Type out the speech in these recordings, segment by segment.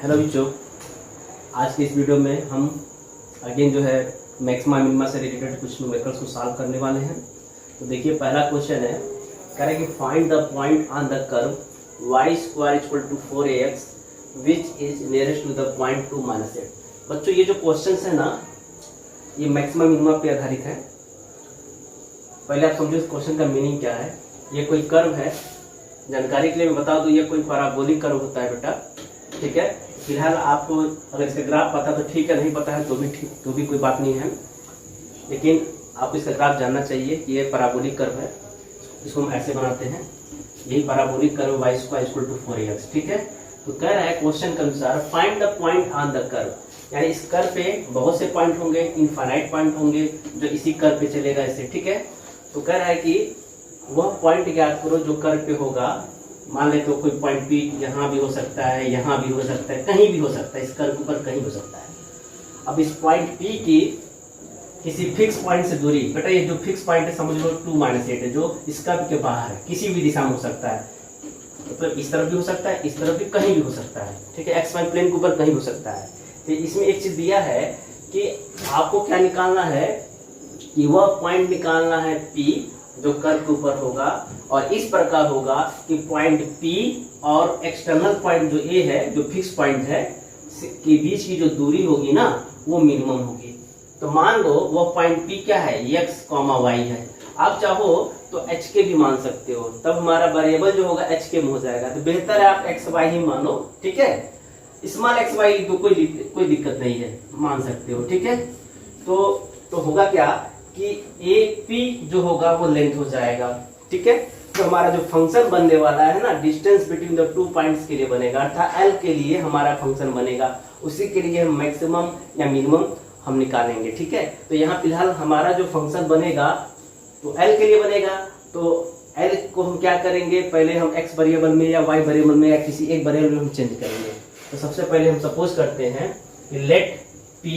Hello बच्चों, आज के इस वीडियो में हम अगेन जो है मैक्सिमा मिनिमा से रिलेटेड कुछ न्यूमेरिकल्स को सॉल्व करने वाले हैं। तो देखिए पहला क्वेश्चन है, कह रहे हैं कि find the point on the curve y square equal to 4ax which is nearest to the point 2 minus 8। बच्चों ये जो क्वेश्चन है ना, ये मैक्सिमा मिनिमा पे आधारित है। पहले आप समझो इस क्वेश्चन का मीनिंग क्या है। ये कोई कर्व है, जानकारी के लिए मैं बता दूं, ये कोई पैराबोलिक कर्व होता है बेटा, ठीक है। फिलहाल आपको अगर इसका ग्राफ पता तो ठीक है, नहीं पता है तो भी ठीक, तो भी कोई बात नहीं है, लेकिन आपको इसका ग्राफ जानना चाहिए कि ये पैराबोलिक कर्व है। इसको हम ऐसे बनाते हैं, यही parabolic curve y square equal to 4ax, ठीक है। तो कह रहा है क्वेश्चन के अनुसार find the point on the curve, यानी इस कर्व पे बहुत से पॉइंट होंगे, इनफाइनाइट पॉइंट होंगे जो इसी कर्व पे चलेगा ऐसे, ठीक है। तो कह रहा है कि वह पॉइंट ज्ञात करो जो कर्व पे होगा। मान ले तो कोई पॉइंट P यहाँ भी हो सकता है, यहाँ भी हो सकता है, कहीं भी हो सकता है, इस कर्व के ऊपर कहीं हो सकता है। अब इस पॉइंट P की किसी फिक्स पॉइंट से दूरी, बेटा ये जो फिक्स पॉइंट है समझ लो 2 माइनस 8 है, जो इस कर्व के बाहर है, किसी भी दिशा में हो सकता है। मतलब इस तरफ भी हो सकता है, इस तरफ भी, कहीं भी हो सकता है, ठीक है। एक्स वाई प्लेन के ऊपर कहीं हो सकता है। तो इसमें एक चीज दिया है कि आपको क्या निकालना है, कि वह पॉइंट निकालना है P जो कर्व के ऊपर होगा, और इस प्रकार होगा कि पॉइंट P और एक्सटर्नल पॉइंट जो A है, जो फिक्स पॉइंट है, के बीच की जो दूरी होगी ना, वो मिनिमम होगी। तो मान लो वो पॉइंट P क्या है, x, y है। आप चाहो तो h के भी मान सकते हो, तब हमारा वेरिएबल जो होगा h के में हो जाएगा। तो बेहतर है आप x y ही मानो, ठीक है। स्मॉल x y तो कोई दिक्कत नहीं है, मान सकते हो, ठीक है। तो होगा क्या कि AP जो होगा वो लेंथ हो जाएगा, ठीक है। तो हमारा जो फंक्शन बनने वाला है ना, डिस्टेंस बिटवीन द 2 पॉइंट्स के लिए बनेगा, अर्थात L के लिए हमारा फंक्शन बनेगा। उसी के लिए हम मैक्सिमम या मिनिमम हम निकालेंगे, ठीक है। तो यहाँ फिलहाल हमारा जो फंक्शन बनेगा तो L के लिए बनेगा। तो L को हम क्या करेंगे, पहले हम x वेरिएबल में या y वेरिएबल में या किसी एक वेरिएबल में हम चेंज करेंगे। तो सबसे पहले हम सपोज करते हैं कि लेट P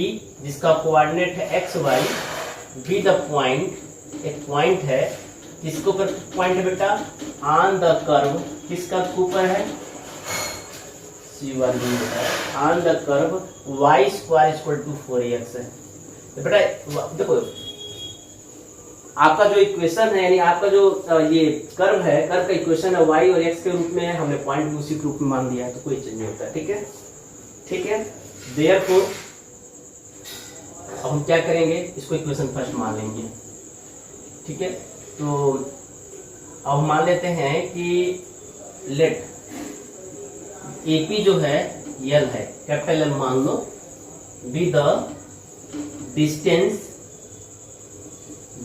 जिसका कोऑर्डिनेट है x y be the point, एक पॉइंट है, किसके ऊपर पॉइंट है बेटा, ऑन द कर्व, किस कर्व के ऊपर है, C1 on the curve y square equal to 4ax है। तो बेटा देखो आपका जो इक्वेशन है, यानी आपका जो ये कर्व है, कर्व का इक्वेशन है y और x के रूप में है, हमने पॉइंट भी उसी के रूप में मान दिया है, तो कोई चेंज नहीं होता है, ठीक है, ठीक है। देयरफॉर अब हम क्या करेंगे, इसको इक्वेशन फर्स्ट मान लेंगे, ठीक है। तो अब मान लेते हैं कि लेट AP जो है L है, कैपिटल L मान लो, be the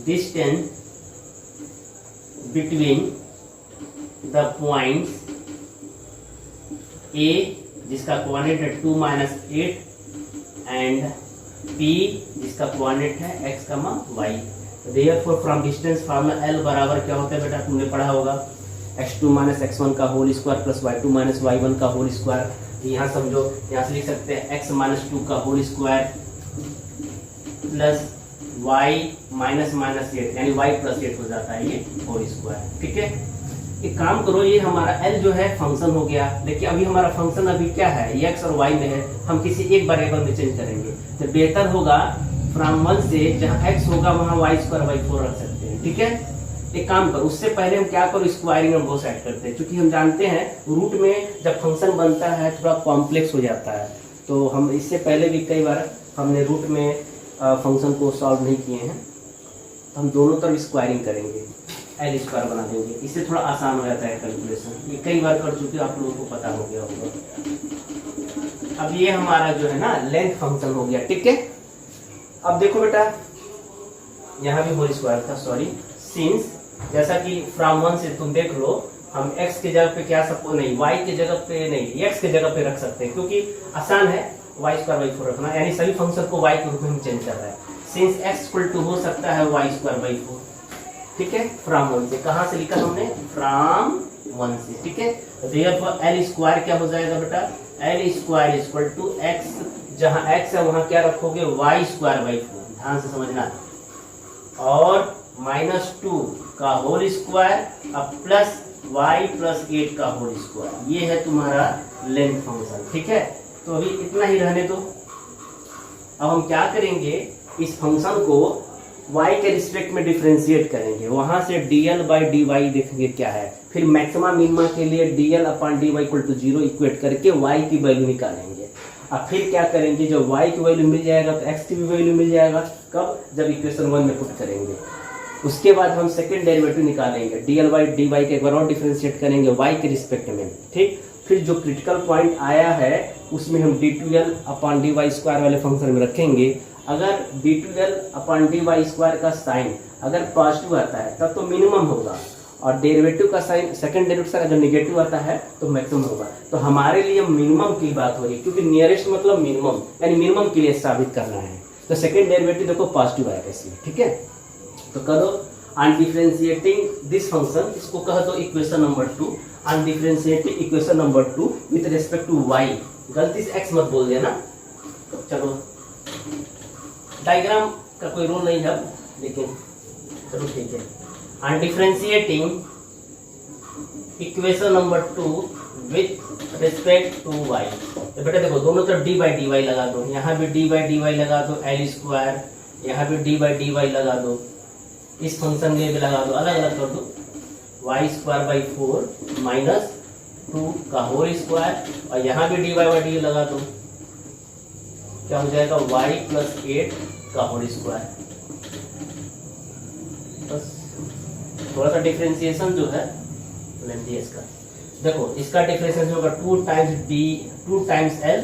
distance between the points A जिसका कोऑर्डिनेट है 2 माइनस 8 एंड P जिसका कोऑर्डिनेट है x, y। Therefore from distance formula L बराबर क्या होता है बेटा, तुमने पढ़ा होगा, x2 माइनस x1 का whole square plus y2 minus y1 का होल स्क्वायर। यहाँ समझो, यहाँ से लिख सकते हैं x माइनस 2 का whole square plus y minus 8, यानी y प्लस 8 हो जाता है ये होल स्क्वायर, ठीक है। एक काम करो, ये हमारा L जो है फंक्शन हो गया, लेकिन अभी हमारा फंक्शन अभी क्या है, x और y में है, हम किसी एक वेरिएबल में चेंज करेंगे। तो बेहतर होगा फ्रॉम 1 से जहाँ x होगा वहाँ y स्क्वायर y4 रख सकते हैं, ठीक है। एक काम करो, उससे पहले हम क्या करो, स्क्वायरिंग हम वो साइड करते हैं, क्योंकि हम जानते हैं रूट में जब फंक्शन बनता है थोड़ा कॉम्प्लेक्स हो जाता है। तो हम इससे पहले भी कई बार हमने रूट में फंक्शन को सॉल्व नहीं किए हैं, तो हम दोनों तरफ स्क्वायरिंग करेंगे, L स्क्वायर बना देंगे, इससे थोड़ा आसान हो जाता है कैलकुलेशन। ये कई बार कर चुके, आप लोगों को पता हो गया होगा। अब ये हमारा जो है ना लेंथ फंक्शन हो गया, ठीक है। अब देखो बेटा, यहाँ भी होल स्क्वायर था, सॉरी, सिंस जैसा कि फ्रॉम 1 से तुम देख लो, हम x के जगह पे क्या सपोज नहीं, y के जगह पे नहीं, x के जगह पे रख सकते हैं, क्योंकि आसान है y स्क्वायर y4 रखना, यानी सभी फंक्शन को y के रूप में हम चेंज कर रहे हैं। सिंस x इक्वल टू हो सकता है y स्क्वायर y4, ठीक है। फ्रॉम 1 से, कहाँ से लिखा हमने, फ्रॉम 1 से, ठीक है। देयरफॉर L स्क्वायर क्या हो जाएगा बेटा, L square equal to x, जहाँ x है वहाँ क्या रखोगे, y स्क्वायर y4, ध्यान से समझना, और -2 का होल स्क्वायर अब प्लस y प्लस 8 का होल स्क्वायर, ये है तुम्हारा लेंथ फंक्शन, ठीक है। तो अभी इतना ही रहने दो। अब हम क्या करेंगे, इस फंक्शन को y के रिस्पेक्ट में डिफरेंशिएट करेंगे, वहां से dl/dy देखेंगे क्या है, फिर मैक्सिमा मिनिमा के लिए dl/dy इक्वल टू 0 इक्वेट करके y की वैल्यू निकालेंगे। अब फिर क्या करेंगे, जब y की वैल्यू मिल जाएगा तो x की भी वैल्यू मिल जाएगा। कब, जब इक्वेशन 1 में पुट करेंगे। उसके बाद हम सेकंड डेरिवेटिव निकालेंगे, dl/dy के एक बार और डिफरेंशिएट करेंगे y के रिस्पेक्ट में, ठीक। फिर जो क्रिटिकल पॉइंट आया है उसमें हम d2l/dy स्क्वायर वाले फंक्शन में रखेंगे। अगर d2l/dy का साइन अगर पॉजिटिव आता है तब तो मिनिमम होगा, और डेरिवेटिव का साइन सेकंड डेरिवेटिव का जब नेगेटिव आता है तो मैक्सिमम होगा। तो हमारे लिए मिनिमम की बात हो रही है, क्योंकि नियरेस्ट मतलब मिनिमम, यानी मिनिमम के लिए साबित करना है। तो सेकंड डेरिवेटिव देखो पॉजिटिव आएगा इसलिए, ठीक है। तो करो अनडिफरेंशिएटिंग दिस फंक्शन, इसको कह दो equation number 2, on differentiating equation number 2 with respect to y, गलती से x मत बोल देना। चलो डायग्राम का कोई रोल नहीं है, लेकिन चलो ठीक है। On differentiating equation number 2 with respect to y, तो बेटा देखो दोनों तरफ d/dy लगा दो, यहाँ भी d/dy लगा दो l स्क्वायर, यहाँ भी d/dy लगा दो, इस फंक्शन में भी लगा दो, अलग अलग कर दो, y²/4 माइनस 2 का होल स्क्वायर, और यहाँ भी dy/dy लगा दो, क्या हो जाएगा y+8 का होल स्क्वायर। बस थोड़ा सा डिफरेंशिएशन जो है लेंगे इसका, देखो इसका डिफरेंशिएशन होगा 2 टाइम्स l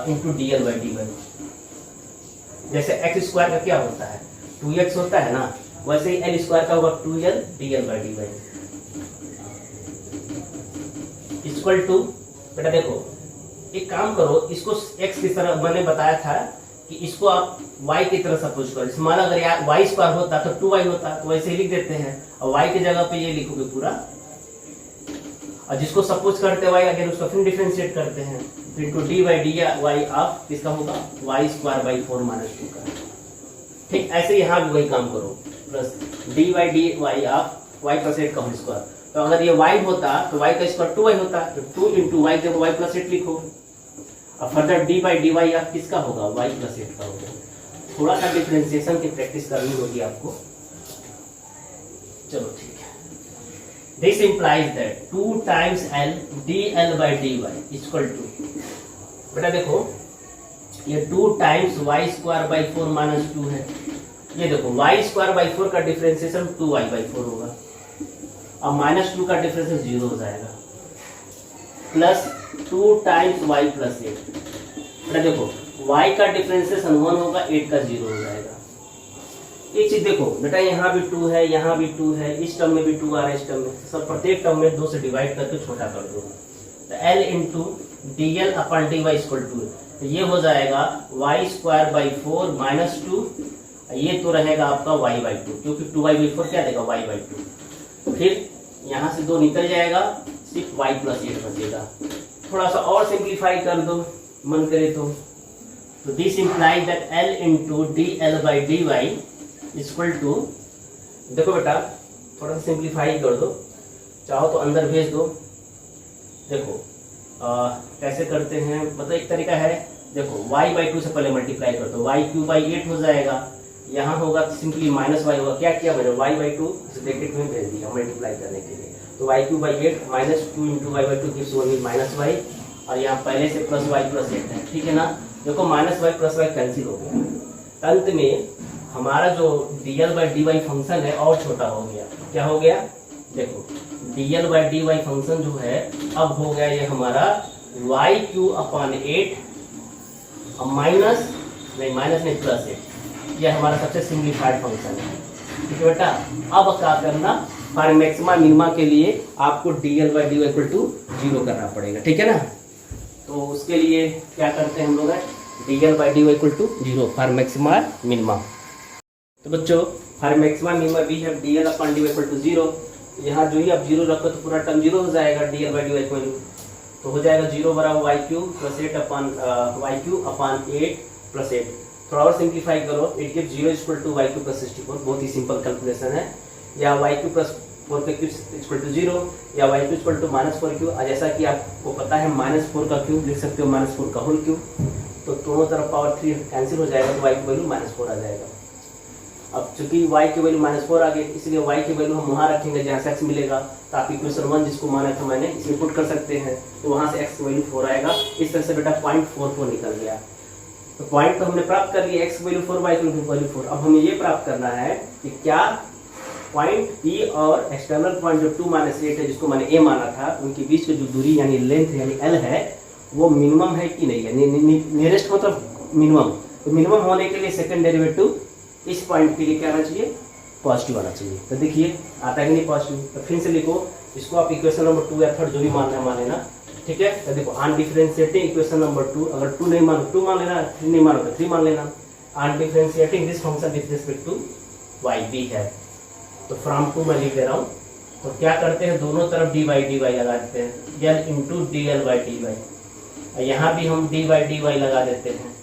इंटू dl/dy। जैसे x स्क्वायर का क्या होता है 2x होता है ना, वैसे ही l स्क्वायर का होगा 2l dl/dy इक्वल टू, बेटा देखो एक काम करो, इसको x की तरह मैंने बताया था कि इसको आप y की तरह सपोज करो। माना अगर यार y स्क्वायर होता तो 2y होता, तो वैसे ही लिख देते हैं, और y की जगह पे ये लिखोगे पूरा, और जिसको सपोज करते y अगर उसको फिर डिफरेंशिएट करते हैं, फिर टू d/dy ऑफ किसका होगा y²/4 माइनस 2 का, ठीक। ऐसे यहाँ भी वही काम करो, प्लस d/dy ऑफ y+8 का होल स्क्वायर। तो अगर ये y होता तो y का स्क्वायर 2y होता, तो 2 इंटू y जब y+8 लिखो, और फर्दर d/dy आप किसका होगा y+8 का होगा। थोड़ा सा डिफरेंशिएशन की प्रैक्टिस करनी होगी आपको। चलो ठीक है, this implies that 2 times l dl/dy equal to, बेटा देखो ये 2 टाइम्स y²/4 माइनस 2 है, ये देखो y²/4 का डिफरेंशिएशन 2y/4 होगा, और माइनस 2 का डिफरेंशिएशन 0 हो जाएगा, प्लस 2 टाइम्स y+8। बेटा देखो y का डिफरेंशिएशन 1 होगा, 8 का 0 हो जाएगा। ये चीज देखो बेटा, यहाँ भी 2 है, यहाँ भी 2 है, इस टर्म में भी 2 आ रहा है, इस टर्म में सब प्रत्येक टर्म में 2 से डिवाइड करके छोटा कर दो, तो l into dl/dy equal to, तो ये हो जाएगा y²/4 माइनस 2, ये तो रहेगा आपका y/2, क्योंकि 2y/4 क्या देगा y/2। फिर यहाँ से 2 निकल जाएगा, सिर्फ y+8 बचेगा। थोड़ा सा और सिंप्लीफाई कर दो मन करे तो this implies that l into dl/dy equal to, देखो बेटा थोड़ा सा सिंप्लीफाई कर दो, चाहो तो अंदर भेज दो। देखो कैसे करते हैं, मतलब एक तरीका है, देखो y/2 से पहले मल्टीप्लाई कर दो, y3/8 हो जाएगा, यहाँ होगा सिंपली माइनस y होगा, क्या किया मैंने y/2 ब्रैकेट में भेज दिया मल्टीप्लाई करने के लिए, तो y3/8 minus 2 into y/2 gives only minus y, और यहाँ पहले से प्लस y+8 है, ठीक है ना। देखो minus y plus y cancel हो गया, अंत में हमारा जो dl/dy फंक्शन है और छोटा हो गया। क्या हो गया, देखो dl/dy फंक्शन जो है अब हो गया ये हमारा y3/8 माइनस नहीं प्लस 8, यह हमारा सबसे सिंप्लीफाइड फंक्शन है, ठीक है बेटा। अब क्या करना, फॉर मैक्सिमा मिनिमा के लिए आपको dl/dy इक्वल टू 0 करना पड़ेगा, ठीक है ना। तो उसके लिए क्या करते हैं हम लोग, dl/dy equal to 0 for maxima minima. तो बच्चों फॉर मैक्सिमा मिनिमा भी है dl/dy इक्वल टू 0, यहाँ जो ही आप 0 रखो तो पूरा टर्म 0 हो जाएगा, dl/dy इक्वल तो हो जाएगा 0 बराबर y3/8 प्लस 8। थोड़ा और सिंप्लीफाई करो, it gives 0 equal to y3 + 64, बहुत ही सिंपल कैलकुलेशन है। या y3 + 4 का क्यूब इक्वल टू 0 या y cube equal to -4 cube. जैसा कि आपको पता है -4 का क्यूब लिख सकते हो -4 का होल क्यूब, तो दोनों तरफ पावर 3 कैंसिल हो जाएगा, तो y की वैल्यू -4 आ जाएगा। अब चूंकि y की वैल्यू -4 आ गई, इसलिए y की वैल्यू हम वहाँ रखेंगे जहाँ से x मिलेगा, तो आप इक्वेशन 1 जिसको माना था मैंने इसमें पुट कर सकते हैं, तो वहाँ से x की वैल्यू 4 आएगा। इस तरह से बेटा 0.44 निकल गया। तो पॉइंट तो हमने प्राप्त कर लिया, x की वैल्यू 4, y की वैल्यू 4। अब हमें ये प्राप्त करना है कि क्या पॉइंट P और एक्सटर्नल पॉइंट जो 2-8 है जिसको मैंने a माना था, उनके बीच की जो दूरी यानी लेंथ यानी l है वो मिनिमम है कि नहीं है। नियरेस्ट मतलब मिनिमम, तो मिनिमम होने के लिए सेकंड डेरिवेटिव इस पॉइंट के लिए क्या आना चाहिए, पॉजिटिव आना चाहिए। तो देखिए आता है कि नहीं पॉजिटिव, तो फिर से लिखो इसको, आप इक्वेशन नंबर 2 या 3 जो भी मानना है मान लेना, ठीक है। तो देखो अनडिफरेंशिएटिंग इक्वेशन नंबर 2, अगर 2 नहीं मानो 2 मान लेना, 3 नहीं मानो तो 3 मान लेना। On differentiating this function with respect to y b है, तो फ्रॉम 2 मैं लिख दे रहा हूँ। तो क्या करते हैं, दोनों तरफ dy dy लगा देते हैं, l into d l by d y. यहाँ भी हम dy dy लगा देते हैं,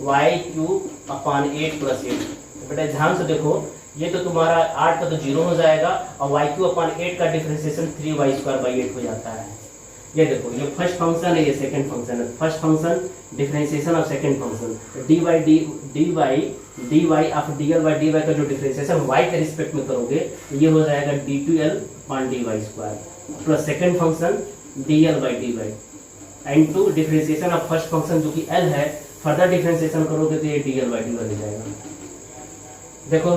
y क्यूब अपॉन 8 प्लस 8। बेटा ध्यान से देखो, ये तो तुम्हारा 8 का तो 0 हो जाएगा और y क्यूब अपॉन 8 का डिफरेंशिएशन 3y² 8 हो जाता है। ये देखो ये फर्स्ट फंक्शन है, ये सेकंड फंक्शन है। First function differentiation of second function, dy of dl by dy का जो डिफरेंशिएशन y के रिस्पेक्ट में करोगे तो ये हो जाएगा d2l upon dy² plus second function dl by dy and to differentiation of first function जो कि l है, फर्दर डिफरेंशिएशन करोगे तो ये dl बाई dy हो जाएगा। देखो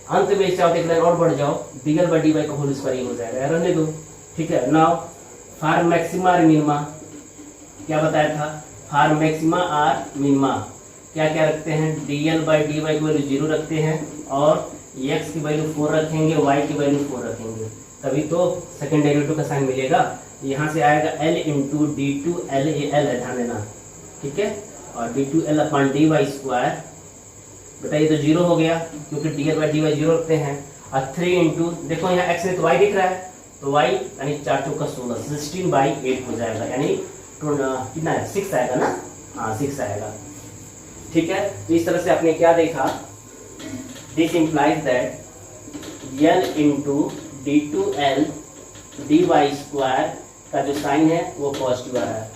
अंत में चाहो एक लाइन और बढ़ जाओ, dl बाई dy का होल स्क्वायर हो जाएगा, रहने दो, ठीक है। नाउ फॉर मैक्सिमा और मिनिमा क्या बताया था, फॉर मैक्सिमा और मिनिमा क्या क्या रखते हैं, dl बाई dy की वैल्यू 0 रखते हैं और x की वैल्यू 4 रखेंगे, y की वैल्यू 4 रखेंगे, तभी तो सेकंड डेरिवेटिव का साइन मिलेगा। यहाँ से आएगा l इंटू d2l, ये l है ध्यान देना, ठीक है, और d2l अपॉन dy²। बेटा ये तो 0 हो गया क्योंकि dl बाई dy 0 रखते हैं, और 3 इंटू देखो यहाँ x में तो y दिख रहा है, तो y यानी 4 चौका 16, 16/8 हो जाएगा, यानी कितना है 6 आएगा ना, हाँ 6 आएगा, ठीक है। तो इस तरह से आपने क्या देखा, this implies that l into d2l dy² का जो साइन है वो पॉजिटिव आ रहा है।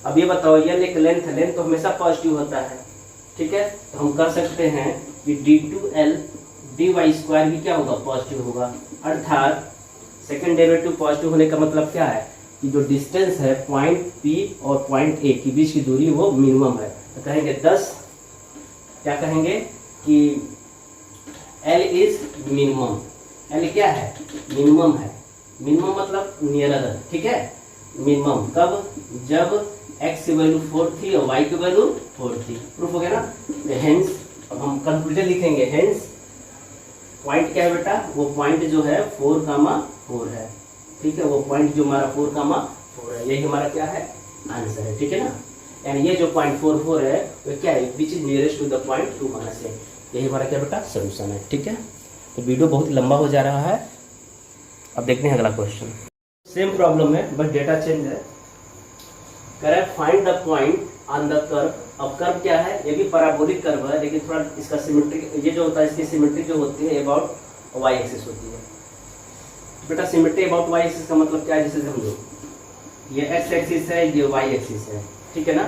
अब ये बताओ l एक लेंथ तो हमेशा पॉजिटिव होता है, ठीक है। तो हम कर सकते हैं कि d2l dy² भी क्या होगा, पॉजिटिव होगा, अर्थात सेकेंड डेरिवेटिव पॉजिटिव होने का मतलब क्या है कि जो डिस्टेंस है पॉइंट P और पॉइंट A के बीच की दूरी वो मिनिमम है। तो कहेंगे 10, क्या कहेंगे कि L इज मिनिमम, L क्या है, मिनिमम है, मिनिमम मतलब नियरर, ठीक है। मिनिमम कब, जब x की वैल्यू 4 थी और y की वैल्यू 4 थी, प्रूफ हो गया ना। हेंस अब हम कंक्लूजन लिखेंगे, हेंस पॉइंट क्या है बेटा, वो पॉइंट जो है 4,4 है, ठीक है, वो पॉइंट जो हमारा 4,4 है, यही हमारा क्या है, आंसर है, ठीक है ना। यानी ये जो पॉइंट 44 है वो क्या है, which is nearest to the point 2-8, यही हमारा क्या बेटा सोल्यूशन है, ठीक है। तो वीडियो बहुत लंबा हो जा रहा है, अब देखते हैं अगला क्वेश्चन। सेम प्रॉब्लम है बस डेटा चेंज है। Correct find the point on the curve. अब कर्व क्या है, ये भी पैराबोलिक कर्व है, लेकिन थोड़ा इसका सिमेट्रिक, ये जो होता है इसकी सिमेट्री जो होती है अबाउट वाई एक्सिस होती है। बेटा सिमेट्री अबाउट वाई एक्सिस का मतलब क्या है, जैसे समझो ये एक्स एक्सिस है, ये वाई एक्सिस है, ठीक है ना।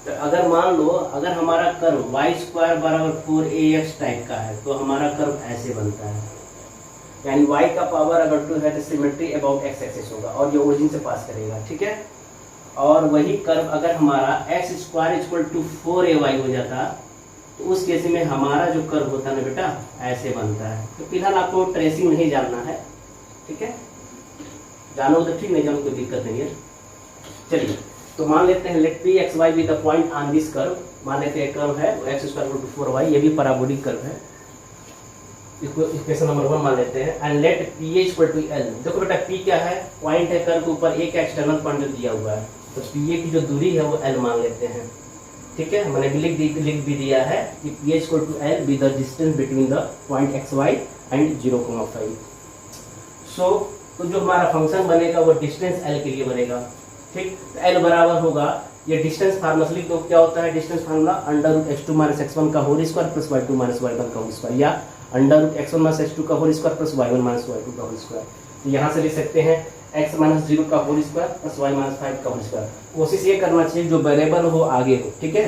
तो अगर मान लो अगर हमारा कर्व y² बराबर 4ax टाइप का है तो हमारा कर्व ऐसे बनता है, यानी y का पावर अगर 2 है तो सिमेट्री अबाउट x एक्सिस होगा और ये ओरिजिन से पास करेगा, ठीक है। और वही कर्व अगर हमारा x² = 4ay हो जाता तो उस केस में हमारा जो कर्व होता है ना बेटा ऐसे बनता है। तो फिलहाल आपको ट्रेसिंग नहीं जानना है, ठीक है, जानो तो ठीक, नहीं जानो कोई दिक्कत नहीं है। चलिए तो मान लेते हैं let p x y be the point on this curve, मान लेते हैं कर्व है x² = 4y, ये भी पैराबोलिक कर्व है, इसको इक्वेशन नंबर 1 मान लेते हैं। And let p = l। देखो बेटा p क्या है, पॉइंट है कर्व के ऊपर, एक एक्सटर्नल पॉइंट जो दिया हुआ है, तो pa की जो दूरी है वो l मान लेते हैं, ठीक है। मैंने लिख भी दिया है कि p = l be the distance between the point xy and 0,5। सो तो जो हमारा फंक्शन बनेगा वो डिस्टेंस l के लिए बनेगा, ठीक। तो l बराबर होगा, ये डिस्टेंस फार्मूला लिख दो, क्या होता है डिस्टेंस फार्मूला, √x2 - x1 का whole square plus y2 - y1 का होल स्क्वायर, या √x1 - x2 का whole square plus y1 - y2 का होल स्क्वायर। तो यहाँ से लिख सकते हैं x माइनस 0 का whole square plus y minus 5 का होल स्क्वायर। कोशिश ये करना चाहिए जो वेरिएबल हो आगे हो, ठीक है।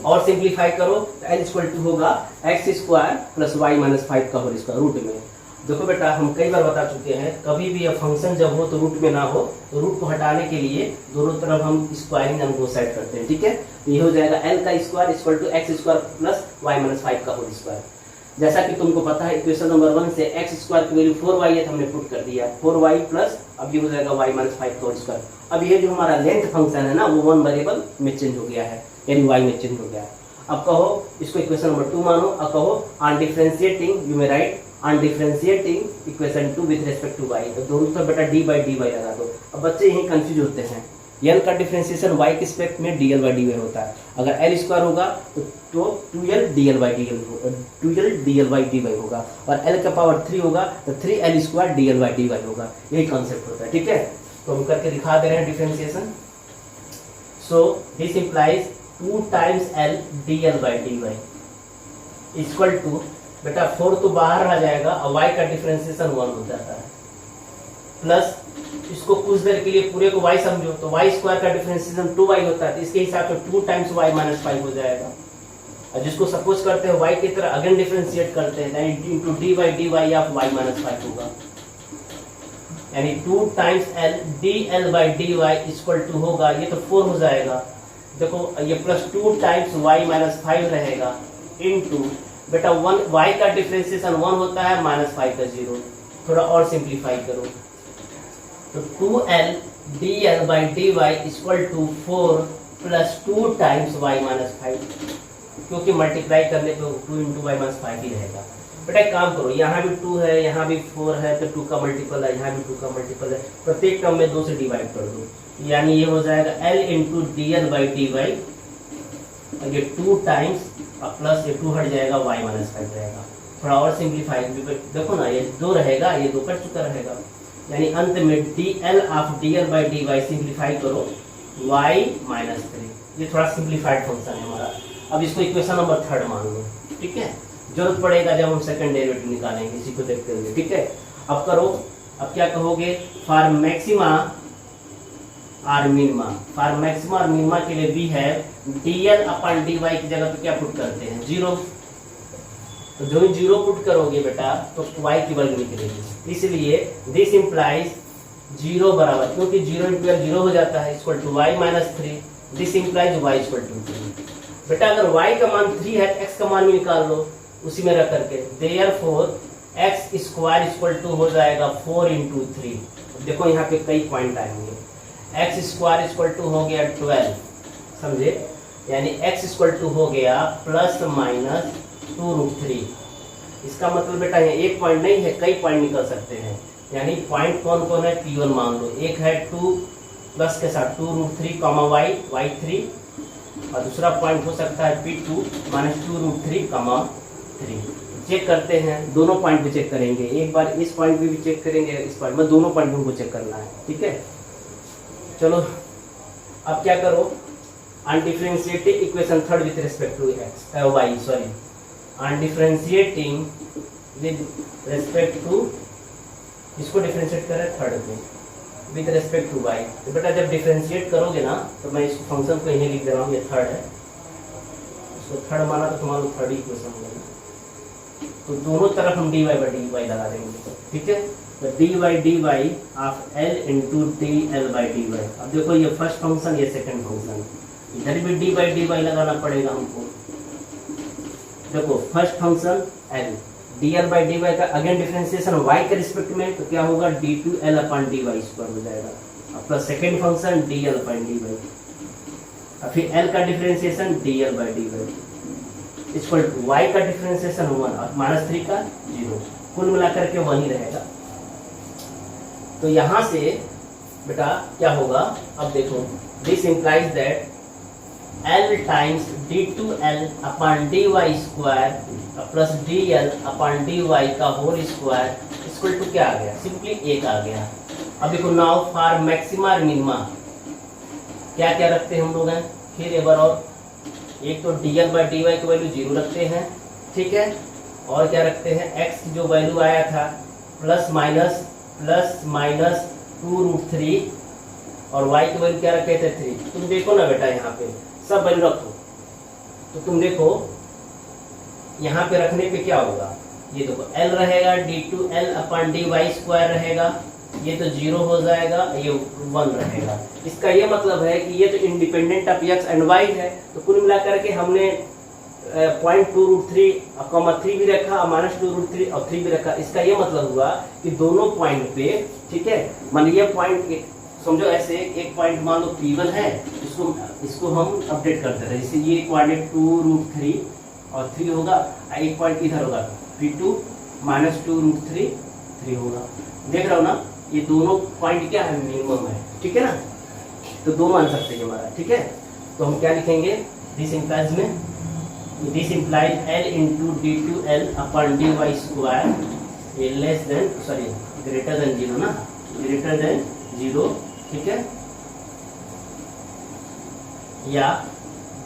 और सिंप्लीफाई करो तो l इक्वल टू होगा x square plus y minus 5 का होल स्क्वायर रूट में। देखो बेटा हम कई बार बता चुके हैं, कभी भी यह फंक्शन जब हो तो रूट में ना हो, तो रूट को हटाने के लिए दोनों तरफ हम स्क्वायरिंग ऑन बोथ साइड करते हैं, ठीक है। तो ये हो जाएगा l का square equal to x square plus y minus 5 का होल स्क्वायर। जैसा कि तुमको पता है इक्वेशन नंबर 1 से x स्क्वायर की वैल्यू 4y है तो हमने पुट कर दिया 4y प्लस अब ये हो जाएगा y माइनस 5 का होल स्क्वायर। अब ये जो हमारा लेंथ फंक्शन है ना वो 1 वेरिएबल में चेंज हो गया है, यानी y में चेंज हो गया है। अब कहो इसको इक्वेशन नंबर 2 मानो। अब कहो on differentiating, you may write on differentiating equation 2 with respect to y, तो दोनों तरफ बेटा d बाई dy लगा दो। अब बच्चे यही कंफ्यूज होते हैं, l का डिफरेंशिएशन y के रिस्पेक्ट में dl बाई dy होता है। अगर l स्क्वायर होगा तो 2l dl बाई dy होगा, और l का पावर 3 होगा तो 3l square dl by dy होगा। यही कॉन्सेप्ट होता है, ठीक है। तो हम करके दिखा दे रहे हैं differentiation. So this implies 2 times l dl by dy equal to बेटा 4 तो बाहर आ जाएगा और y का डिफरेंशिएशन 1 हो जाता है, प्लस इसको कुछ देर के लिए पूरे को y समझो तो y स्क्वायर का डिफरेंशिएशन 2y होता है, तो इसके हिसाब से 2 टाइम्स y माइनस 5 हो जाएगा। और जिसको सपोज करते हैं y की तरह अगेन डिफरेंशिएट करते हैं यानी into d by dy of y minus 5 होगा, यानी 2 times l dl by dy equal to होगा, ये तो 4 हो जाएगा। देखो ये प्लस 2 टाइम्स y माइनस 5 रहेगा इनटू बेटा 1 y का डिफरेंशिएशन 1 होता है माइनस 5 का 0। थोड़ा और सिंप्लीफाई करो तो 2l dl by dy equal to 4 plus 2 times y minus 5, क्योंकि मल्टीप्लाई करने पे 2 इंटू वाई माइनस 5 ही रहेगा। बेटा एक काम करो, यहाँ भी 2 है यहाँ भी 4 है तो 2 का मल्टीपल है, यहाँ भी 2 का मल्टीपल है, प्रत्येक टर्म में 2 से डिवाइड कर दो, यानी ये हो जाएगा l into d l by d y, ये 2 टाइम्स प्लस ये 2 हट जाएगा y माइनस 5 रहेगा। थोड़ा और सिंप्लीफाई देखो ना, ये 2 रहेगा ये 2 कट चुका रहेगा, यानी अंत में d l of d l by d y simplify करो y माइनस 3। ये थोड़ा सिंप्लीफाइड फंक्शन है हमारा। अब इसको इक्वेशन नंबर 3 मान लो, ठीक है। जरूरत पड़ेगा जब हम सेकंड डेरिवेटिव निकालेंगे, इसी को देखते हुए, ठीक है। अब करो, अब क्या कहोगे, फॉर मैक्सिमा और मिनिमा। फॉर मैक्सिमा और मिनिमा के लिए भी है dl अपन dy की जगह पे क्या पुट करते हैं 0, तो जो ही 0 पुट करोगे बेटा तो y की वैल्यू निकलेगी, इसलिए दिस इंप्लाइज 0 बराबर, क्योंकि 0 इंटू 0 हो जाता है equal to y minus 3, this implies y equal to 3। बेटा अगर y का मान 3 है तो x का मान भी निकाल लो उसी में रख करके, therefore x square equal to हो जाएगा 4 इंटू 3। देखो यहाँ पे कई पॉइंट आएंगे, x स्क्वायर इक्वल टू हो गया 12, समझे, यानी x इक्वल टू हो गया प्लस माइनस 2√3। इसका मतलब बेटा ये एक पॉइंट नहीं है, कई पॉइंट निकल सकते हैं, यानी पॉइंट कौन कौन है, P1 मान लो, एक है 2 प्लस के साथ 2√3 y y3, और दूसरा पॉइंट हो सकता है P2 माइनस 2√3 3। चेक करते हैं, दोनों पॉइंट भी चेक करेंगे, एक बार इस पॉइंट भी चेक करेंगे, इस पॉइंट में दोनों पॉइंट को चेक करना है, ठीक है। चलो अब क्या करो, on differentiating equation 3 with respect to y, sorry on differentiating with respect to, इसको डिफरेंशिएट करें 3 को विद रिस्पेक्ट टू y। तो बेटा जब डिफरेंशिएट करोगे ना तो मैं इस फंक्शन को यहीं लिख दे रहा हूँ, ये 3 है, इसको 3 माना तो तुम्हारा 3rd इक्वेशन होगा, तो दोनों तरफ हम dy बाई dy लगा देंगे, ठीक है। तो dy dy of l into d l by d y. अब देखो ये फर्स्ट फंक्शन ये सेकंड फंक्शन, इधर भी dy बाई डी वाई लगाना पड़ेगा हमको। देखो first function l, d l by d y का अगेन डिफरेंशिएशन y के रिस्पेक्ट में, तो क्या होगा d2l अपन dy स्क्वायर हो जाएगा, अब plus second function dl upon dy, और फिर l का differentiation dl by dy equal to y का डिफरेंशिएशन 1 और माइनस 3 का 0, कुल मिलाकर के 1 ही रहेगा। तो यहाँ से बेटा क्या होगा, अब देखो this implies that l times d2l upon dy square plus dl upon dy का होल स्क्वायर इक्वल टू क्या आ गया, सिंपली 1 आ गया। अब देखो नाउ फॉर मैक्सिमा और मिनिमा क्या क्या रखते हैं हम लोग हैं, फिर एक बार और, एक तो dl बाई dy की वैल्यू 0 रखते हैं, ठीक है, और क्या रखते हैं x की जो वैल्यू आया था प्लस माइनस प्लस माइनस 2√3 और y की वैल्यू क्या रखे थे 3। तुम देखो ना बेटा यहाँ पे सब वैल्यू रखो, तो तुम देखो यहाँ पे रखने पे क्या होगा, ये देखो L रहेगा d2L अपन dy² रहेगा, ये तो 0 हो जाएगा, ये 1 रहेगा। इसका ये मतलब है कि ये तो independent of x and y है। तो कुल मिलाकर के हमने 0.2√3 भी रखा और -2√3 और 3 भी रखा। इसका ये मतलब हुआ कि दोनों पॉइंट पे, ठीक है, मान लीजिए पॉइंट समझो ऐसे, एक पॉइंट मान लो P1 है, इसको हम अपडेट करते रहे, जैसे ये कोऑर्डिनेट 2√3 और 3 होगा, एक पॉइंट इधर होगा P2 -2√3 3 होगा। देख रहे हो ना, ये दोनों पॉइंट क्या है, मिनिमम है, ठीक है ना। तो दोनों आंसर सही हमारा, ठीक है। तो हम क्या लिखेंगे, दिस इंप्लाइज में, this implies L into d2L upon dy² ये less than, sorry greater than 0 ना, ग्रेटर देन 0, ठीक है, या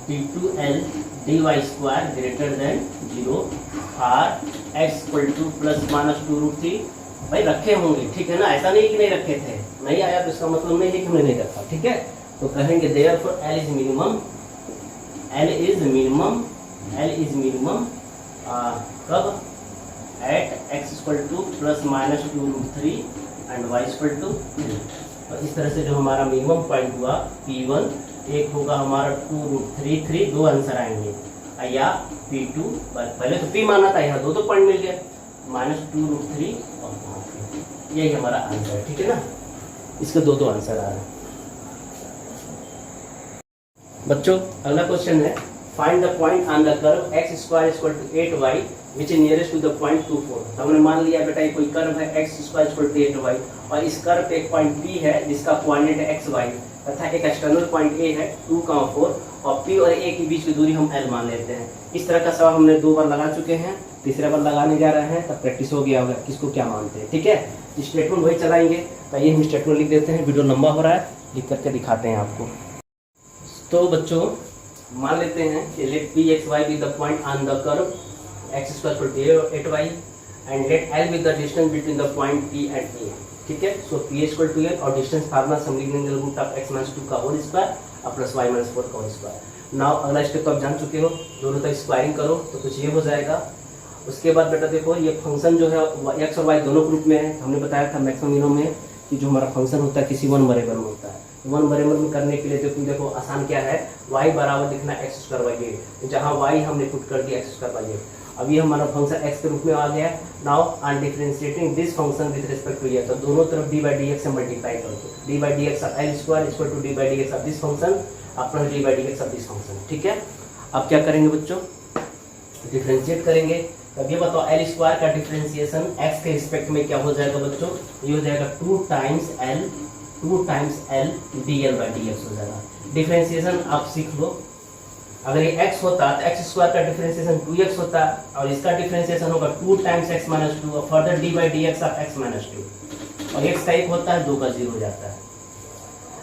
d2L dy² ग्रेटर देन 0 और x equal to plus minus 2√3 भाई रखे होंगे, ठीक है ना। ऐसा नहीं कि नहीं रखे थे, नहीं आया तो इसका मतलब नहीं है कि हमने नहीं रखा, ठीक है। तो कहेंगे therefore L is minimum, L is minimum, L is minimum कब, at x equal to plus minus 2√3 and y equal to 3। तो इस तरह से जो हमारा मिनिमम पॉइंट हुआ P1, एक होगा हमारा 2√3, दो आंसर आएंगे, या P2, पहले तो P माना था, यहाँ दो पॉइंट मिल गया, -2√3 और 3, यही हमारा आंसर है, ठीक है ना। इसके दो आंसर आ रहे हैं बच्चों। अगला क्वेश्चन है, find the point on the curve x² equal to 8y which is nearest to the point 2, 4। तो हमने मान लिया बेटा ये कोई कर्व है x² इक्वल टू 8y और इस कर्व पे एक पॉइंट P है जिसका कोऑर्डिनेट है xy तथा एक एक्सटर्नल पॉइंट A है 2, 4 और P और A के बीच की दूरी हम L मान लेते हैं। इस तरह का सवाल हमने 2 बार लगा चुके हैं, तीसरा बार लगाने जा रहे हैं, तब प्रैक्टिस हो गया होगा किसको क्या मानते हैं, ठीक है। स्टेटमेंट वही चलाएंगे, तो ये हम स्टेटमेंट लिख देते हैं, वीडियो लंबा हो रहा है, लिख करके दिखाते हैं आपको। तो बच्चों मान लेते हैं कि let P(xy) B the point on the curve x² equal to 8y and let L be the distance between the point P and A, ठीक है। So P equal to L और डिस्टेंस फार्मूला हम लिख देंगे root of x - 2 का whole square और plus y - 4 का whole square. Now अगला स्टेप तो आप जान चुके हो, दोनों तक स्क्वायरिंग करो तो कुछ ये हो जाएगा। उसके बाद बेटा देखो ये फंक्शन जो है x और y दोनों ग्रुप में है, हमने बताया था मैक्सिमम मिनिमम में कि जो हमारा फंक्शन होता है किसी वन वेरिएबल में होता है। वन वेरिएबल में करने के लिए तो तुम देखो आसान क्या है, y बराबर लिखना x²/8, जहाँ y हमने पुट कर दिया x²/8। अब ये हमारा फंक्शन x के रूप में आ गया। Now on differentiating this function with respect to ये, तो दोनों तरफ d/dx से मल्टीप्लाई कर दो, d/dx of L² equal to d/dx of this function plus d/dx of this function, ठीक है। अब क्या करेंगे बच्चों, डिफरेंशिएट करेंगे। तब ये बताओ L² का डिफरेंशिएशन x के रिस्पेक्ट में क्या हो जाएगा बच्चों, ये हो जाएगा 2 टाइम्स L dl/dx हो जाएगा। डिफरेंशिएशन आप सीख लो, अगर ये x होता तो x² का डिफरेंशिएशन 2x होता और इसका डिफरेंशिएशन होगा 2 टाइम्स x - 2 और फर्दर d/dx ऑफ x - 2 और x का 1 होता है, 2 का 0 हो जाता है।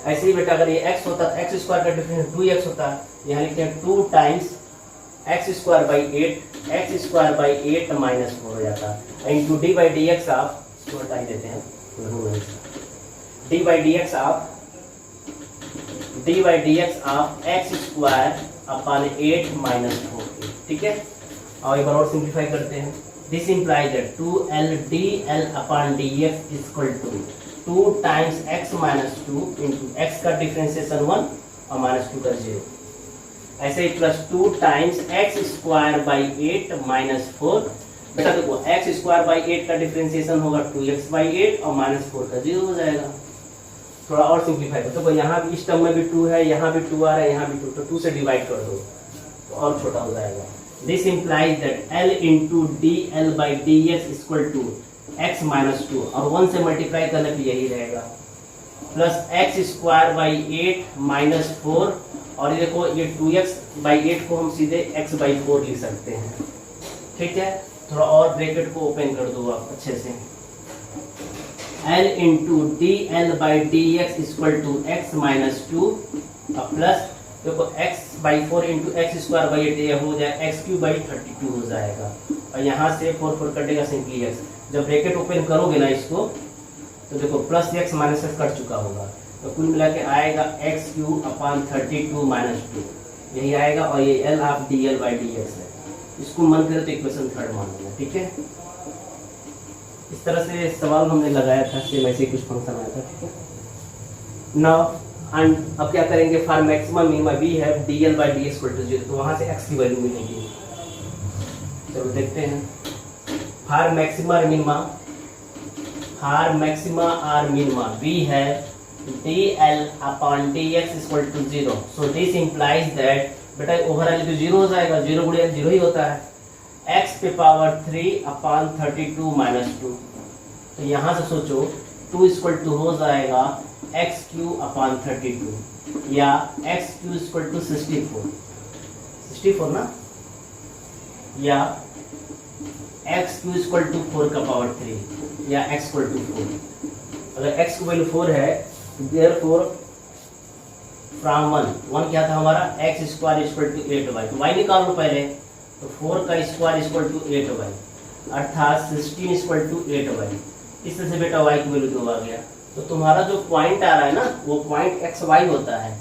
ऐसे ही बेटा अगर ये x होता तो x² का डिफरेंशिएशन 2x होता, यहाँ लिखते हैं 2 टाइम्स x²/8 -4 हो जाता है इंटू d/dx ऑफ, इसको हटा देते हैं, d/dx ऑफ x² अपन 8 - 4, ठीक है। और एक बार और सिंप्लीफाई करते हैं, this implies that 2L dl upon dx equal to 2 times x - 2 into x का डिफरेंशिएशन 1 और -2 का 0, ऐसे ही प्लस 2 टाइम्स x²/8 -4। बेटा देखो x²/8 का डिफरेंशिएशन होगा 2x/8 और -4 का 0 हो जाएगा। थोड़ा और सिंप्लीफाई करो, तो यहाँ भी इस टर्म में भी 2 है, यहाँ भी 2 आ रहा है, यहाँ भी 2, तो 2 से डिवाइड कर दो तो और छोटा हो जाएगा। This implies that L into dl/dx equal to x - 2 और 1 से मल्टीप्लाई करने पे यही रहेगा, प्लस x²/8 -4 और ये देखो ये 2x/8 को हम सीधे x/4 लिख सकते हैं, ठीक है। थोड़ा और ब्रैकेट को ओपन कर दो आप अच्छे से, L into dl/dx equal to x - 2 plus देखो x/4 इंटू x²/8 ये हो जाए x³/32 हो जाएगा और यहाँ से 4 कटेगा सिंपली x। जब ब्रैकेट ओपन करोगे ना इसको तो देखो plus x minus x cut चुका होगा, तो कुल मिला के आएगा एक्स क्यू अपान 32 माइनस 2, यही आएगा। और ये L of d l by d x है, इसको मन करे तो इक्वेशन थर्ड मान लेना, ठीक है। इस तरह से सवाल हमने लगाया था, सेम ऐसे ही कुछ फंक्शन आया था, ठीक है। नाउ एंड अब क्या करेंगे, for maximum minima we have d l by d x equal to 0, तो वहाँ से एक्स की वैल्यू मिलेगी। चलो देखते हैं, for maxima minima, for maxima और minima we have dl upon dx is equal to 0, so this implies that बेटा ओवरऑल तो 0 हो जाएगा, 0 गुणे 0 ही होता है, x पे पावर 3 upon 32 माइनस 2, तो यहाँ से सोचो 2 इक्वल टू हो जाएगा एक्स क्यू अपॉन 32 या एक्स क्यू इक्वल टू 64 ना, या एक्स क्यू इक्वल टू 4 का पावर 3 या एक्स इक्वल टू 4। अगर एक्स की वैल्यू 4 है, therefore फ्रॉम 1 क्या था हमारा, x square equal to 8y, तो y निकाल लो पहले, तो 4 का स्क्वायर इक्वल टू 8y अर्थात 16 इक्वल टू 8y। इस तरह से बेटा y की वैल्यू 2 आ गया। तो तुम्हारा जो पॉइंट आ रहा है ना, वो पॉइंट एक्स वाई होता है।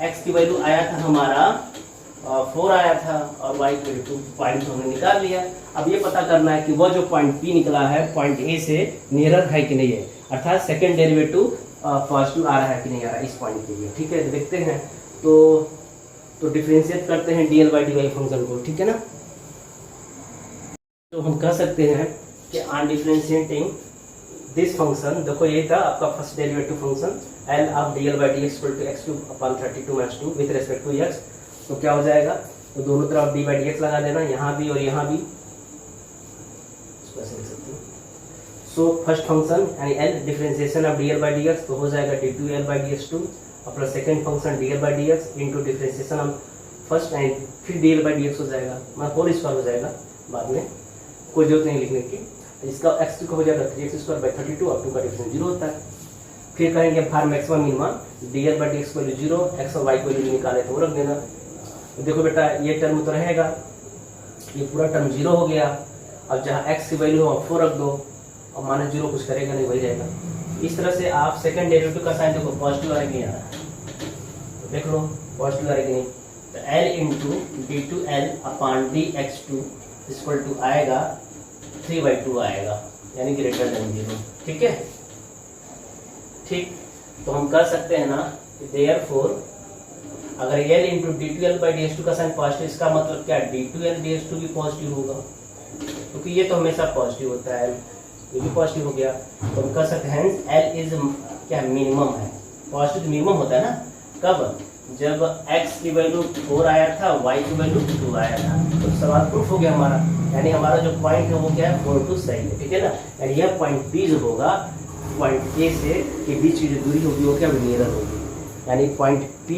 एक्स की वैल्यू आया था हमारा 4 आया था, और y की वैल्यू 2 पॉइंट हमने निकाल लिया। अब ये पता करना है कि वह जो पॉइंट P निकला है पॉइंट A से नियरर है कि नहीं है, अर्थात सेकेंड डेरिवेटिव पॉजिटिव आ रहा है कि नहीं आ रहा है इस पॉइंट के लिए, ठीक है। तो देखते हैं, तो डिफरेंशिएट करते हैं d l by d y function को, ठीक है ना। तो हम कह सकते हैं कि ऑन डिफरेंशिएटिंग दिस फंक्शन, देखो ये था आपका first derivative function l of d l by d x equal to x cube upon 32 minus 2 with respect to x. तो क्या हो जाएगा, तो दोनों तरफ डी बाई डी एक्स लगा देना, यहाँ भी और यहाँ भी, इसको ऐसे लिख सकते हैं। सो फर्स्ट फंक्शन यानी l differentiation of d l by d x, तो हो जाएगा d two l by d x 2 और plus second function d l by d x into differentiation of first and फिर डीएल बाई डी एक्स हो जाएगा, मतलब whole square हो जाएगा, बाद में कोई जरूरत नहीं लिखने की। इसका एक्स का हो जाएगा 3x स्क्वायर बाई 32 और 2 का डिफरेंस 0 होता है। फिर करेंगे for maximum minima DL by d x value 0, x और वाई की वैल्यू निकाले तो वो रख देना। तो देखो बेटा ये टर्म तो रहेगा, ये पूरा टर्म 0 हो गया। अब जहाँ एक्स की वैल्यू हो 4 रख दो और माइनस 0 कुछ करेगा नहीं, वही रहेगा। इस तरह से आप सेकंड डेरिवेटिव का साइन देखो पॉजिटिव आएगा नहीं आ रहा है, देख लो पॉजिटिव आएगा नहीं, तो l into d two l upon d x two equal to आएगा 3/2 आएगा, यानी ग्रेटर देन 0, ठीक है। ठीक, तो हम कर सकते हैं ना, देयरफॉर अगर l into d two l by d x two का साइन पॉजिटिव, इसका मतलब क्या d two l d x two भी पॉजिटिव होगा, क्योंकि ये तो हमेशा पॉजिटिव होता है, ये भी पॉजिटिव हो गया। तो हम कर सकते हैं एल इज क्या मिनिमम है, पॉजिटिव मिनिमम होता है ना, कब, जब x की वैल्यू 4 आया था, y की वैल्यू 2 आया था, तो सवाल प्रूफ हो गया हमारा, यानी हमारा जो पॉइंट है वो क्या है 4 2 सही है, ठीक है ना। यानी यह पॉइंट P जो होगा पॉइंट A से के बीच की जो दूरी होगी वो क्या नियरर होगी, यानी पॉइंट P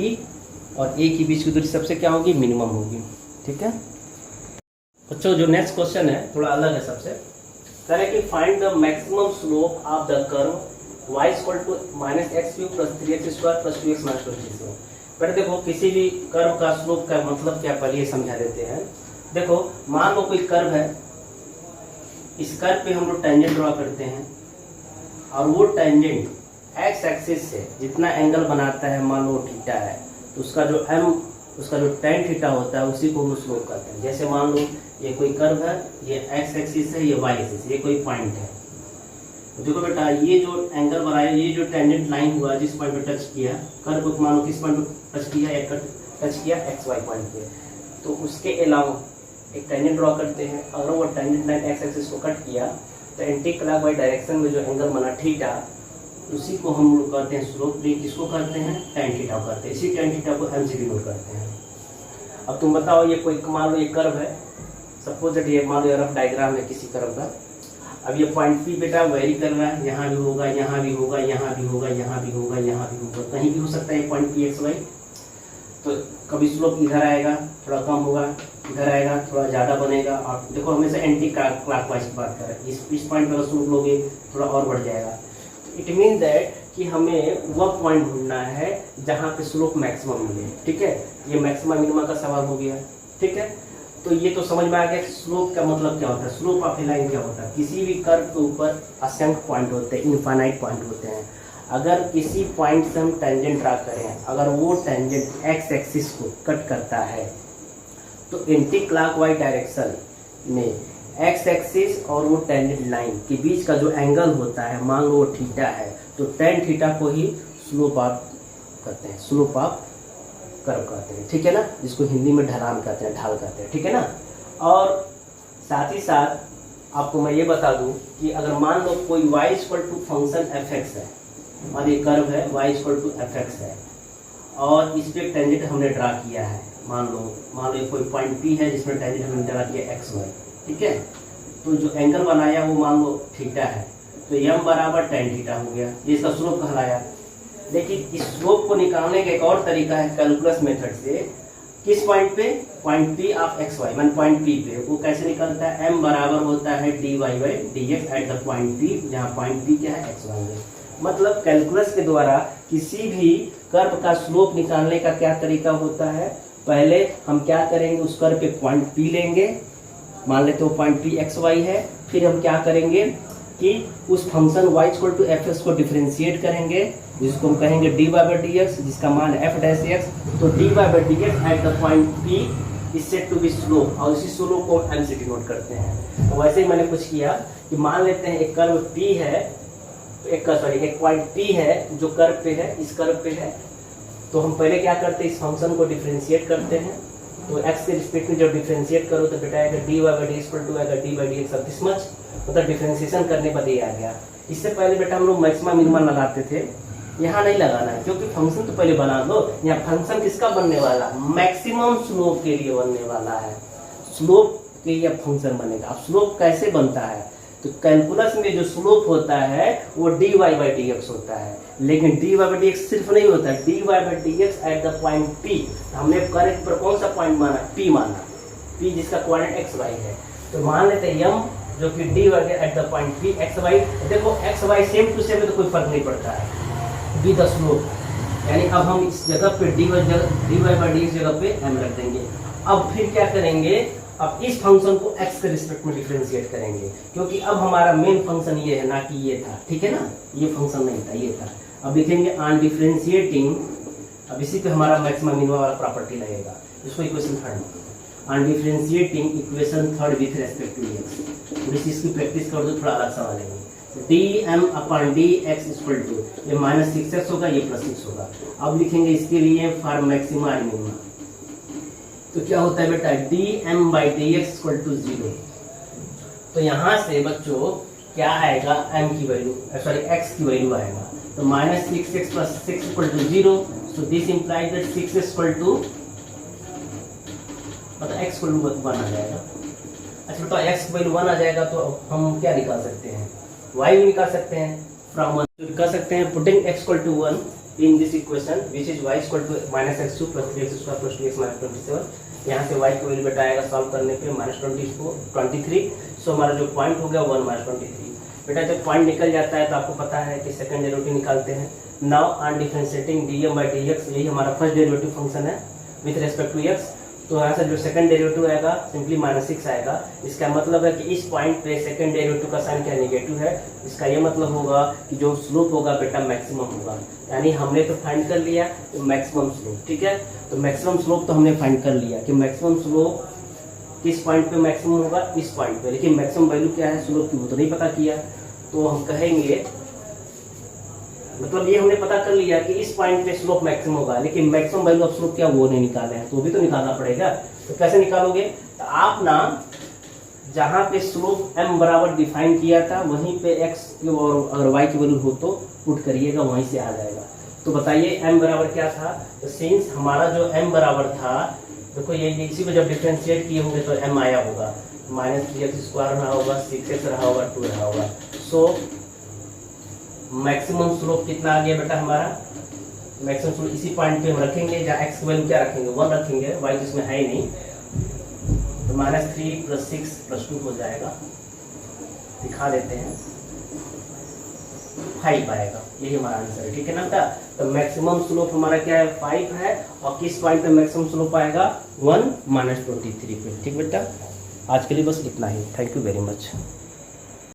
और A के बीच की दूरी सबसे क्या होगी, मिनिमम होगी, ठीक है। बच्चों जो नेक्स्ट क्वेश्चन है थोड़ा अलग है सबसे, करें कि find the maximum slope of the curve y equal to -x³ + 3x² + 2x - 24। पर देखो किसी भी कर्व का स्लोप का मतलब क्या, पहले ये समझा देते हैं। देखो मान लो कोई कर्व है, इस कर्व पे हम लोग टेंजेंट ड्रॉ करते हैं और वो टेंजेंट एक्स एक्सिस से जितना एंगल बनाता है, मान लो थीटा है, तो उसका जो उसका जो tan थीटा होता है उसी को हम स्लोप करते हैं। जैसे मान लो ये कोई कर्व है, ये एक्स एक्सिस है, ये वाई एक्सिस, ये कोई पॉइंट है, तो देखो बेटा ये जो एंगल बनाया, ये जो टेंजेंट लाइन हुआ जिस पॉइंट पे टच किया कर्व को, मान लो किस पॉइंट पे टच किया, एक टच किया एक्स वाई पॉइंट पे, तो उसके अलावा एक टेंजेंट ड्रॉ करते हैं। अगर वो टेंजेंट लाइन एक्स एक्सिस को कट किया तो एंटी क्लॉकवाइज डायरेक्शन में जो एंगल बना थीटा, उसी को हम लोग करते हैं स्लोप, किसको करते हैं, tan थीटा करते हैं। इसी tan थीटा को m से डिनोट करते हैं। अब तुम बताओ ये कोई मान लो ये कर्व है, सपोज दैट ये मान लो रफ डायग्राम है किसी कर्व का। अब ये पॉइंट P बेटा वेरी कर रहा है, यहाँ भी होगा, यहाँ भी होगा, यहाँ भी होगा, यहाँ भी होगा, यहाँ भी होगा, कहीं भी हो सकता है पॉइंट P x y। तो कभी स्लोप इधर आएगा थोड़ा कम होगा, इधर आएगा थोड़ा ज़्यादा बनेगा। और देखो हमेशा एंटी क्लॉकवाइज की बात कर रहे हैं, इस पॉइंट पर स्लोप लोगे थोड़ा और बढ़ जाएगा। इट मीन दैट कि हमें वह पॉइंट ढूंढना है जहाँ पे स्लोप मैक्सिमम मिले, ठीक है। ये मैक्सिमम मिनिमम का सवाल हो गया, ठीक है। तो ये तो समझ में आ गया स्लोप का मतलब क्या होता है। स्लोप ऑफ ए लाइन क्या होता है, किसी भी कर्व के ऊपर असंख्य पॉइंट होते हैं, इनफाइनाइट पॉइंट होते हैं। अगर किसी पॉइंट से हम टेंजेंट ड्रा करें, अगर वो टेंजेंट एक्स एक्सिस को कट करता है तो एंटी क्लॉकवाइज डायरेक्शन में एक्स एक्सिस और वो टेंजेंट लाइन के बीच का जो एंगल होता है, मान लो वो थीटा है, तो टेन थीटा को ही स्लोप ऑफ कहते हैं, स्लोप ऑफ कर्व कहते हैं, ठीक है ना, जिसको हिंदी में ढलान कहते हैं, ढाल कहते हैं, ठीक है ना। और साथ ही साथ आपको मैं ये बता दूं कि अगर मान लो कोई y equal to function f x है, मान ये कर्व है y equal to f x है और इस पे टेंजेंट हमने ड्रा किया है, मान लो कोई पॉइंट P है जिसमें टेंजेंट हमने ड्रा किया एक्स वाई, ठीक है। तो जो एंगल बनाया वो मान लो थीटा है, तो m बराबर टेन थीटा हो गया, ये इसका स्लोप कहलाया। लेकिन इस स्लोप को निकालने का एक और तरीका है कैलकुलस मेथड से। किस पॉइंट पे, point P of x y, मान पॉइंट P पे वो कैसे निकलता है, m बराबर होता है dy by dx eight the point P, जहाँ पॉइंट P क्या है, एक्स वाई है। मतलब कैलकुलस के द्वारा किसी भी कर्व का स्लोप निकालने का क्या तरीका होता है, पहले हम क्या करेंगे, उस कर्व पे पॉइंट P लेंगे, मान लेते हो पॉइंट P एक्स वाई है, फिर हम क्या करेंगे कि उस function y equal to f x को डिफरेंशिएट करेंगे, जिसको हम कहेंगे dy बाई डी एक्स, जिसका मान f डैश एक्स। तो dy by d x at the point P is said to be slope, और इसी स्लोप को m से डिनोट करते हैं। तो वैसे ही मैंने कुछ किया कि मान लेते हैं एक कर्व P है, एक पॉइंट P है जो कर्व पे है, इस कर्व पे है, तो हम पहले क्या करते हैं, इस फंक्शन को डिफरेंशिएट करते हैं। तो x के रिस्पेक्ट में जब डिफरेंशिएट करो तो बेटा आएगा dy by d equal to आएगा dy by d x of this much, मतलब डिफरेंशिएशन करने पर ये आ गया। इससे पहले बेटा हम लोग मैक्सिमम मिनिमम लगाते थे, यहाँ नहीं लगाना है क्योंकि फंक्शन तो पहले बना दो। यहाँ फंक्शन किसका बनने वाला, मैक्सिमम स्लोप के लिए बनने वाला है, स्लोप के लिए फंक्शन बनेगा। अब स्लोप कैसे बनता है, तो कैलकुलस में जो स्लोप होता है वो dy बाई डी एक्स होता है, लेकिन dy बाई डी एक्स सिर्फ नहीं होता है, dy by d x at the point P। हमने करेक्ट पर कौन सा पॉइंट माना, P माना, P जिसका कोऑर्डिनेट एक्स वाई है। तो मान लेते हैं m जो कि dy at the point P x y. देखो x y same to same है तो कोई फर्क नहीं पड़ता है, बी द स्लोप, यानी अब हम इस जगह पे dy बाई डी एक्स जगह पे m रख देंगे। अब फिर क्या करेंगे, अब इस फंक्शन को x के रिस्पेक्ट में डिफरेंशिएट करेंगे, क्योंकि अब हमारा मेन फंक्शन ये है, ना कि ये था, ठीक है ना, ये फंक्शन नहीं था, ये था। अब लिखेंगे ऑन डिफरेंशिएटिंग, अब इसी पे हमारा मैक्सिमम मिनिमम वाला प्रॉपर्टी लगेगा, इसको equation third, on differentiating equation third with respect to x। थोड़ी सी इसकी प्रैक्टिस कर दो, थोड़ा अलग सवाल है। dm upon dx equal to, ये माइनस 6x होगा, ये प्लस 6 होगा। अब लिखेंगे इसके लिए फॉर मैक्सिमा एंड मिनिमा, तो क्या होता है बेटा, dm by d x equal to 0। तो यहाँ से बच्चों क्या आएगा, m की वैल्यू, x की वैल्यू आएगा, तो minus 6x plus 6 equal to 0। So this implies that 6 equal to, मतलब x इक्वल टू 1 आ जाएगा। अच्छा तो x की वैल्यू 1 आ जाएगा, तो हम क्या निकाल सकते हैं, y भी निकाल सकते हैं, फ्रॉम 1 निकाल सकते हैं, putting x equal to 1 in this equation which is y equal to minus x cube plus 3x square plus 2x minus 27। यहाँ से y की वैल्यू बेटा आएगा सॉल्व करने पे माइनस 23। सो हमारा जो पॉइंट हो गया 1 माइनस 23। बेटा जब पॉइंट निकल जाता है तो आपको पता है कि सेकंड डेरिवेटिव निकालते हैं। Now on differentiating dm by dx, यही हमारा फर्स्ट डेरिवेटिव फंक्शन है विथ रेस्पेक्ट टू x। तो यहाँ से जो सेकंड डेरिवेटिव आएगा सिंपली माइनस 6 आएगा। इसका मतलब है कि इस पॉइंट पे सेकंड डेरिवेटिव का साइन क्या, नेगेटिव है। इसका ये मतलब होगा कि जो स्लोप होगा बेटा मैक्सिमम होगा, यानी हमने तो फाइंड कर लिया मैक्सिमम स्लोप, ठीक है। तो मैक्सिमम स्लोप तो हमने फाइंड कर लिया कि मैक्सिमम स्लोप किस पॉइंट पे मैक्सिमम होगा, इस पॉइंट पे, लेकिन मैक्सिमम वैल्यू क्या है स्लोप की वो तो नहीं पता किया। तो हम कहेंगे मतलब ये हमने पता कर लिया कि इस पॉइंट पे स्लोप मैक्सिमम होगा, लेकिन मैक्सिमम वैल्यू ऑफ स्लोप क्या वो नहीं निकाले हैं, तो भी तो निकालना पड़ेगा। तो कैसे निकालोगे, तो आप ना जहाँ पे स्लोप m बराबर डिफाइन किया था वहीं पे x और अगर y की वैल्यू हो तो पुट करिएगा, वहीं से आ जाएगा। तो बताइए m बराबर क्या था, तो सिंस हमारा जो m बराबर था, देखो ये इसी को जब डिफरेंशिएट किए होंगे तो m आया होगा, माइनस 3x स्क्वायर रहा होगा, 6x रहा होगा, 2 रहा होगा। सो मैक्सिमम स्लोप कितना आ गया बेटा हमारा, मैक्सिमम स्लोप इसी पॉइंट पे हम रखेंगे जहाँ x की वैल्यू क्या रखेंगे 1 रखेंगे, y तो इसमें है ही नहीं, तो माइनस 3 प्लस 6 प्लस 2 हो जाएगा। दिखा देते हैं, 5 आएगा, यही हमारा आंसर है। ठीक है ना बेटा, तो मैक्सिमम स्लोप हमारा क्या है 5 है, और किस पॉइंट पे मैक्सिमम स्लोप आएगा 1 - 23 पे। ठीक बेटा, आज के लिए बस इतना ही। Thank you very much.